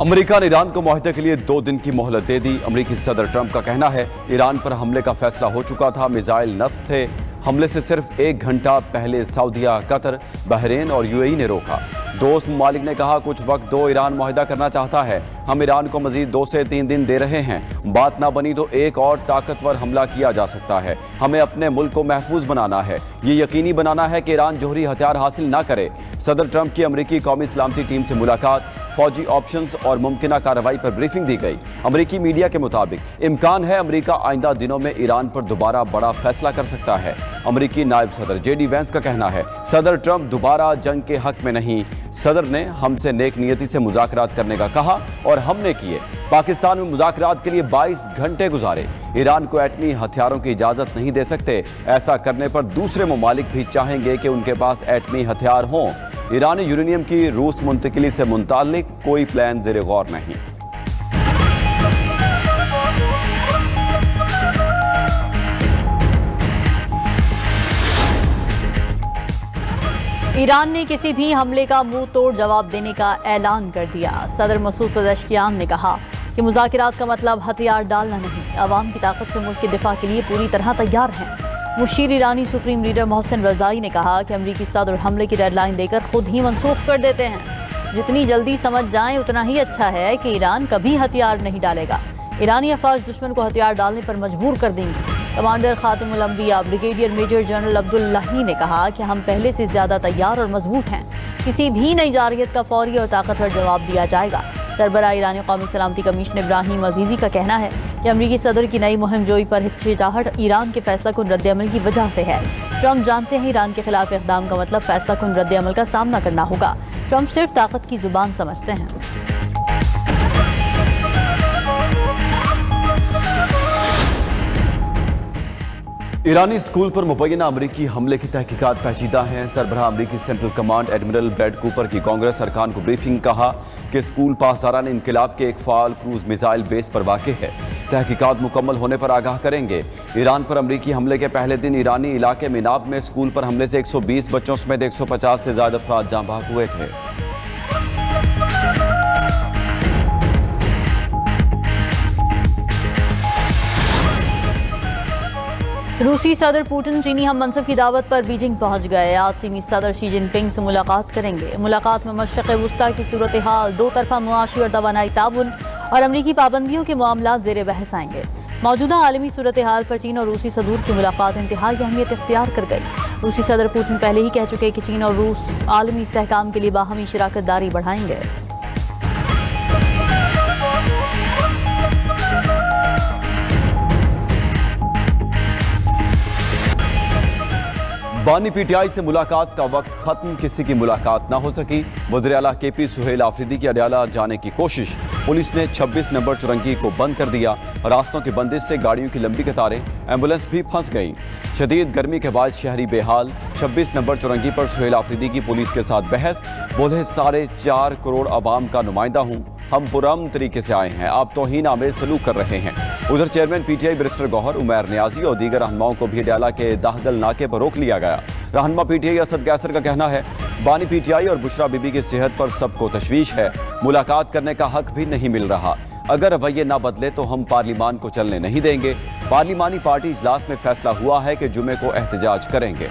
America ने Iran को मुआहदे के लिए 2 दिन की मोहलत दे दी। अमेरिकी सदर ट्रंप का कहना है ईरान पर हमले का फैसला हो चुका था, मिसाइल नस्ब थे। हमले से सिर्फ 1 घंटा पहले सऊदीया, कतर, बहरीन और यूएई ने रोका। दोस्त ममालिक ने कहा कुछ वक्त दो, ईरान मुआहदा करना चाहता है, हम ईरान को मजीद 2 से 3 दिन दे रहे हैं। बात ना बनी तो एक और ताकतवर हमला किया जा सकता है। हमें अपने मुल्क को महफूज बनाना है, ये यकीनी बनाना है कि ईरान जोहरी हथियार हासिल ना करे। सदर ट्रंप की अमेरिकी कौमी सलामती टीम से मुलाकात, फौजी ऑप्शंस और मुमकिन कार्रवाई पर ब्रीफिंग दी गई। अमेरिकी मीडिया के मुताबिक इम्कान है अमेरिका आइंदा दिनों में ईरान पर दोबारा बड़ा फैसला कर सकता है। अमेरिकी नायब सदर JD वैंस का कहना है सदर ट्रंप दोबारा जंग के हक में नहीं। सदर ने हमसे नेक नियति से मुज़ाकरात करने का कहा और हमने किए। पाकिस्तान में मुज़ाकरात के लिए 22 घंटे गुजारे। ईरान को एटमी हथियारों की इजाज़त नहीं दे सकते। ऐसा करने पर दूसरे ममालिक भी चाहेंगे कि उनके पास एटमी हथियार हों। ईरानी यूरेनियम की रूस मुंतकिली से मुताल्लिक कोई प्लान ज़ेरे गौर नहीं। ईरान ने किसी भी हमले का मुंह तोड़ जवाब देने का ऐलान कर दिया। सदर मसूद पेज़ेश्कियान ने कहा कि मुज़ाकरात का मतलब हथियार डालना नहीं, अवाम की ताकत से मुल्क के दिफा के लिए पूरी तरह तैयार हैं। मुशीर ईरानी सुप्रीम लीडर मोहसिन रज़ाई ने कहा कि अमरीकी सदर हमले की डेडलाइन देकर खुद ही मनसूख कर देते हैं। जितनी जल्दी समझ जाएं उतना ही अच्छा है कि ईरान कभी हथियार नहीं डालेगा। ईरानी अफवाज दुश्मन को हथियार डालने पर मजबूर कर देंगी। कमांडर खातिमुल अंबिया ब्रिगेडियर मेजर जनरल अब्दुल्लाही ने कहा कि हम पहले से ज्यादा तैयार और मजबूत हैं। किसी भी नई जारहियत का फौरी और ताकतवर जवाब दिया जाएगा। सरबराह ईरानी कौमी सलामती कमीशन इब्राहिम अजीजी का कहना है कि अमरीकी सदर की नई मुहिम जोई पर हिचकिचाहट ईरान के फैसला कुन रद्द-ए-अमल की वजह से है। ट्रंप जानते हैं ईरान के खिलाफ इक़दाम का मतलब फैसला कुन रद्द-ए-अमल का सामना करना होगा। ट्रंप सिर्फ ताकत की जुबान समझते हैं। ईरानी स्कूल पर मुबैना अमरीकी हमले की तहकीकात पेचीदा हैं। सरबराह अमरीकी central command admiral Brad Cooper की कांग्रेस अरकान को ब्रीफिंग, कहा कि स्कूल पासदारान इनकलाब के एक फाल क्रूज मिसाइल बेस पर वाक़ है। तहकीकात मुकम्मल होने पर आगाह करेंगे। ईरान पर अमरीकी हमले के पहले दिन ईरानी इलाके मिनाब में स्कूल पर हमले से 120 बच्चों समेत 150 से ज़्यादा अफराद जाँ बहक हुए थे। रूसी सदर पुतिन चीनी हम मनसब की दावत पर बीजिंग पहुंच गए। आज चीनी सदर शी जिनपिंग से मुलाकात करेंगे। मुलाकात में मशरक़ वुस्ता की सूरत हाल, 2 तरफ़ा मुआशी और तवानाई ताउन और अमरीकी पाबंदियों के मामलात ज़ेरे बहस आएंगे। मौजूदा आलमी सूरत हाल पर चीन और रूसी सदूर की मुलाकात इंतहाई अहमियत इख्तियार कर गई। रूसी सदर पुतिन पहले ही कह चुके कि चीन और रूस आलमी इस्तेहकाम के लिए बाहमी शराकत दारी बढ़ाएंगे। बानी PTI से मुलाकात का वक्त खत्म, किसी की मुलाकात ना हो सकी। वज़ीर आला KP सुहेल आफरीदी की अडयाला जाने की कोशिश, पुलिस ने 26 नंबर चुरंगी को बंद कर दिया। रास्तों की बंदिश से गाड़ियों की लंबी कतारें, एम्बुलेंस भी फंस गई। शदीद गर्मी के बाद शहरी बेहाल। 26 नंबर चुरंगी पर सुहेल आफरीदी की पुलिस के साथ बहस, बोले 4.5 करोड़ आवाम का नुमाइंदा हूँ, हम पुरअमन तरीके से आए हैं, आप तौहीन आमेज सलूक कर रहे हैं। उधर chairman PTI barrister Gohar, Umair Niazi और दीगर रहनुमाओं को भी अडयाला के दाहगल नाके पर रोक लिया गया। रहनुमा PTI असद कैसर का कहना है बानी PTI और बुशरा बीबी की सेहत पर सबको तशवीश है, मुलाकात करने का हक भी नहीं मिल रहा। अगर रवैये ना बदले तो हम पार्लिमान को चलने नहीं देंगे। पार्लिमानी पार्टी इजलास में फैसला हुआ है कि जुमे को एहतजाज करेंगे।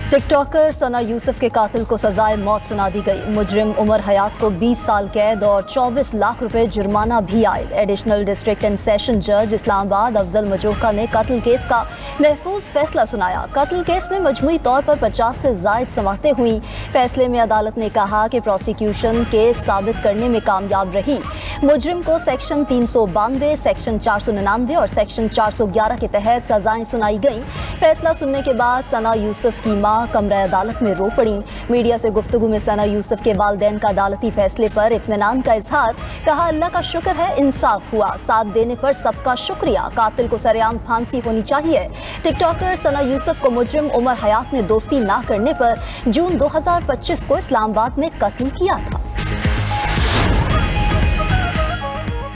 टिकटॉकर सना यूसुफ के कातिल को सजाए मौत सुना दी गई। मुजरिम उमर हयात को 20 साल कैद और 24 लाख रुपए जुर्माना भी आए। एडिशनल डिस्ट्रिक्ट एंड सेशन जज इस्लामाबाद अफजल मजोका ने कत्ल केस का महफूज फैसला सुनाया। कत्ल केस में मजमूई तौर पर 50 से जायद समातें हुई। फैसले में अदालत ने कहा कि प्रोसिक्यूशन केस साबित करने में कामयाब रही। मुजरिम को सेक्शन 392, सेक्शन 499 और सेक्शन 411 के तहत सजाएं सुनाई गई। फैसला सुनने के बाद सना यूसुफ की मां कमरा अदालत में रो पड़ी। मीडिया से गुफ्तगू में सना यूसुफ के वालिदैन का अदालती फैसले पर इत्मीनान का इजहार, कहा अल्लाह का शुक्र है इंसाफ हुआ, साथ देने पर सबका शुक्रिया, कातिल को सरेआम फांसी होनी चाहिए। टिकटॉकर सना यूसुफ को मुजरिम उमर हयात ने दोस्ती ना करने पर जून 2025 को इस्लामाबाद में कत्ल किया था।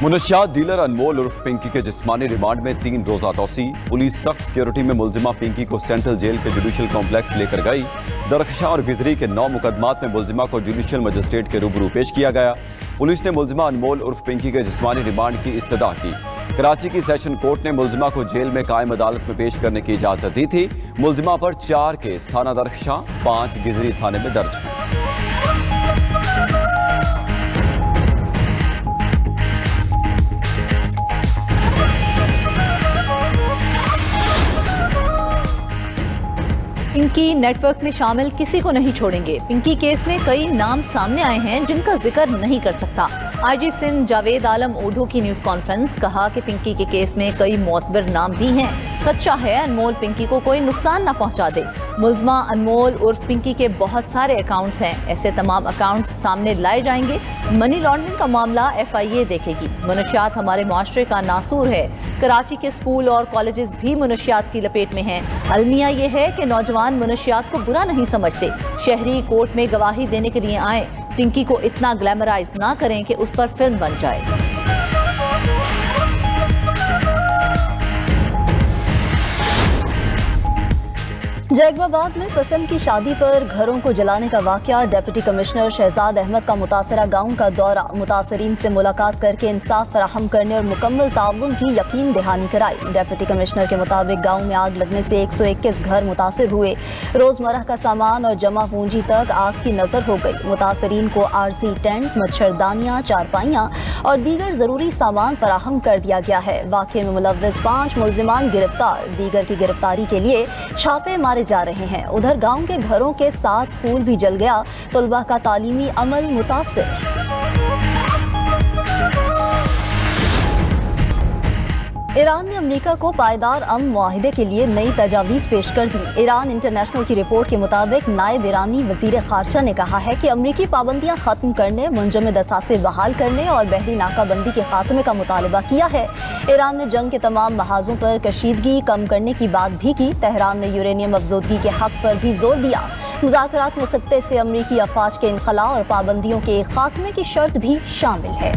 मुनशियात डीलर अनमोल उर्फ पिंकी के जिस्मानी रिमांड में 3 रोजा तौसी। पुलिस सख्त सिक्योरिटी में मुलजिमा पिंकी को सेंट्रल जेल के जुडिशल कॉम्प्लेक्स लेकर गई। दरख्शां और गिजरी के 9 मुकदमात में मुलजिमा को जुडिशल मजिस्ट्रेट के रूबरू पेश किया गया। पुलिस ने मुलजिमा अनमोल उर्फ पिंकी के जिस्मानी रिमांड की इस्तदा की। कराची की सेशन कोर्ट ने मुलजिमा को जेल में कायम अदालत में पेश करने की इजाजत दी थी। मुलजिमा पर 4 केस थाना दरख्शां 5 गिजरी थाने में दर्ज हैं। पिंकी नेटवर्क में शामिल किसी को नहीं छोड़ेंगे। पिंकी केस में कई नाम सामने आए हैं जिनका जिक्र नहीं कर सकता। आईजी सिंध जावेद आलम ओढो की न्यूज कॉन्फ्रेंस, कहा कि पिंकी के केस में कई मोतबर नाम भी हैं। खदशा है अनमोल पिंकी को कोई नुकसान न पहुंचा दे। मुलजमा अनमोल उर्फ पिंकी के बहुत सारे अकाउंट्स हैं। ऐसे तमाम अकाउंट्स सामने लाए जाएंगे। मनी लॉन्ड्रिंग का मामला FIA देखेगी। मनशियात हमारे मुआशरे का नासूर है। कराची के स्कूल और कॉलेजेस भी मनशियात की लपेट में हैं। अलमिया ये है कि नौजवान मनशियात को बुरा नहीं समझते। शहरी कोर्ट में गवाही देने के लिए आए। पिंकी को इतना ग्लैमराइज ना करें कि उस पर फिल्म बन जाए। जैकबाबाद में पसंद की शादी पर घरों को जलाने का वाकया। डिप्टी कमिश्नर शहजाद अहमद का मुतासरा गांव का दौरा। मुतासरीन से मुलाकात करके इंसाफ फराहम करने और मुकम्मल ताउन की यकीन दहानी कराई। डिप्टी कमिश्नर के मुताबिक गांव में आग लगने से 121 घर मुतासर हुए। रोजमर्रा का सामान और जमा पूंजी तक आग की नजर हो गई। मुतासरीन को आरसी टेंट, मच्छरदानियां, चारपाइयां और दीगर जरूरी सामान फराहम कर दिया गया है। वाकये में मुलव्विस 5 मुलजिमान गिरफ्तार। दीगर की गिरफ्तारी के लिए छापे मारे जा रहे हैं। उधर गांव के घरों के 7 स्कूल भी जल गया। तलबा का तालीमी अमल मुतासिर। ईरान ने अमेरिका को पायदार अमन मुआहिदे के लिए नई तजावीज़ पेश कर दी। ईरान इंटरनेशनल की रिपोर्ट के मुताबिक नायब ईरानी वजीर खारजा ने कहा है कि अमरीकी पाबंदियां खत्म करने, मुंजमद असासे बहाल करने और बहरी नाकाबंदी के खात्मे का मुतालबा किया है। ईरान ने जंग के तमाम महाजों पर कशीदगी कम करने की बात भी की। तेहरान ने यूरेनियम अफजोदगी के हक पर भी जोर दिया। मुज़ाकरात में खित्ते से अमरीकी अफवाज के इनखला और पाबंदियों के खात्मे की शर्त भी शामिल है।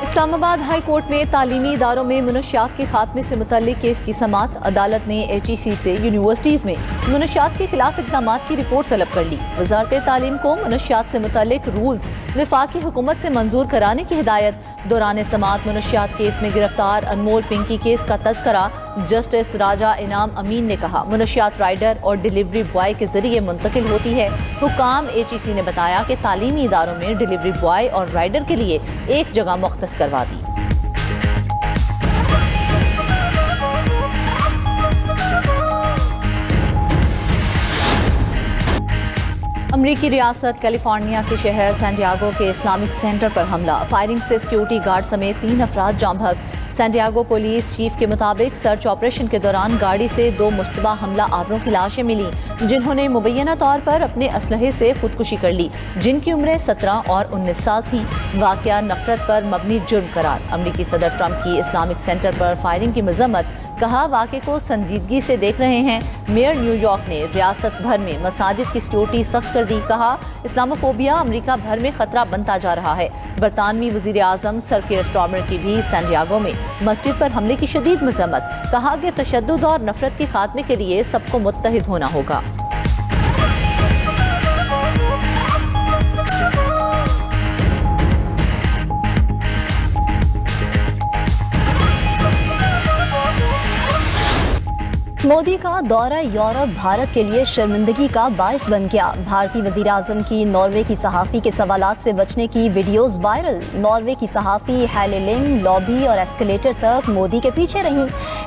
इस्लामाबाद हाई कोर्ट में तालीमी इदारों में मुनशियात के खात्मे से मुतल्लिक केस की समाअत। अदालत ने HEC से यूनिवर्सिटीज़ में मुनशियात के खिलाफ इक़दामात की रिपोर्ट तलब कर ली। वज़ारत तालीम को मुनशियात से मुतल्लिक रूल्स वफाकी हुकूमत से मंजूर कराने की हिदायत। दौरान समाअत मुनशियात केस में गिरफ्तार अनमोल पिंकी केस का तज़करा जस्टिस राजा इनाम अमीन ने कहा। मुनशियात राइडर और डिलीवरी बॉय के जरिए मुंतकिल होती है। हुकाम HEC ने बताया कि तालीमी इदारों में डिलीवरी बॉय और राइडर के लिए एक जगह मुख्तस करवा दी। अमरीकी रियासत कैलिफोर्निया के शहर सैंडियागो के इस्लामिक सेंटर पर हमला। फायरिंग से सिक्योरिटी गार्ड समेत 3 अफराद जाँ बहक। सैंडियागो पुलिस चीफ के मुताबिक सर्च ऑपरेशन के दौरान गाड़ी से 2 मुश्तबा हमला आवरों की लाशें मिली, जिन्होंने मुबैना तौर पर अपने असलहे से खुदकुशी कर ली, जिनकी उम्रें 17 और 19 साल थी। वाकया नफरत पर मबनी जुर्म करार। अमरीकी सदर ट्रंप की इस्लामिक सेंटर पर फायरिंग की मजम्मत। कहा, वाक़े को संजीदगी से देख रहे हैं। मेयर न्यूयॉर्क ने रियासत भर में मसाजिद की सिक्योरिटी सख्त कर दी। कहा, इस्लामोफोबिया अमरीका भर में खतरा बनता जा रहा है। बरतानवी वज़ीर आज़म सर कीर स्टार्मर की भी सैंडियागो में मस्जिद पर हमले की शदीद मजम्मत। कहा कि तशद्दुद और नफरत के खात्मे के लिए सबको मुत्तहिद होना होगा। मोदी का दौरा यूरोप भारत के लिए शर्मिंदगी का बायस बन गया। भारतीय वज़ीर आज़म की नॉर्वे की सहाफ़ी के सवालात से बचने की वीडियोस वायरल। नॉर्वे की सहाफ़ी हेले लिंग लॉबी और एस्केलेटर तक मोदी के पीछे रहीं।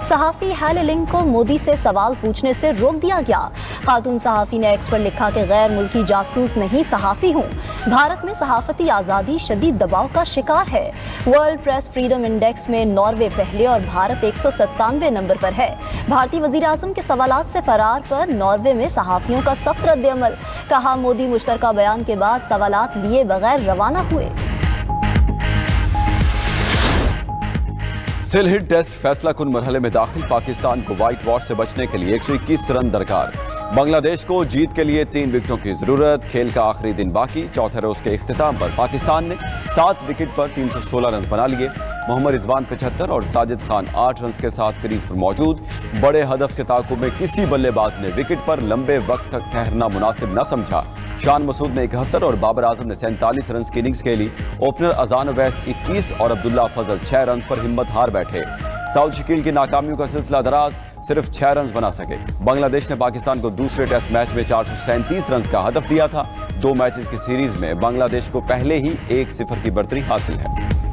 सहाफ़ी हेले लिंग को मोदी से सवाल पूछने से रोक दिया गया। खातून सहाफ़ी ने एक्स पर लिखा कि गैर मुल्की जासूस नहीं, सहाफ़ी हूँ। भारत में सहाफ़ती आज़ादी शदीद दबाव का शिकार है। वर्ल्ड प्रेस फ्रीडम इंडेक्स में नॉर्वे पहले और भारत 197 नंबर पर है। भारतीय वज़ीर आज़म के सवालात से फरार पर नॉर्वे में सहाफ़ियों का सख्त रद्द-ए-अमल। कहा, मोदी मुश्तरका बयान के बाद सवालात लिए बगैर रवाना हुए। सिलहिट टेस्ट फैसला कुन मरहले में दाखिल, पाकिस्तान को व्हाइट वॉश से बचने के लिए 121 रन दरकार। बांग्लादेश को जीत के लिए 3 विकेटों की जरूरत। खेल का आखिरी दिन बाकी। चौथे रोज के इख्तिताम पर पाकिस्तान ने 7 विकेट पर 316 रन बना लिए। मोहम्मद रिजवान 75 और साजिद खान 8 रन के साथ क्रीज पर मौजूद। बड़े हदफ के ताकुब में किसी बल्लेबाज ने विकेट पर लंबे वक्त तक ठहरना मुनासिब न समझा। शान मसूद ने 71 और बाबर आजम ने 47 रन की इनिंग्स खेली। ओपनर अजान अवैस 21 और अब्दुल्ला फजल 6 रन पर हिम्मत हार बैठे। साउथ शकील की नाकामियों का सिलसिला दराज, सिर्फ 6 रन बना सके। बांग्लादेश ने पाकिस्तान को दूसरे टेस्ट मैच में 437 रन का हदफ दिया था। 2 मैचेस की सीरीज में बांग्लादेश को पहले ही 1-0 की बढ़तरी हासिल है।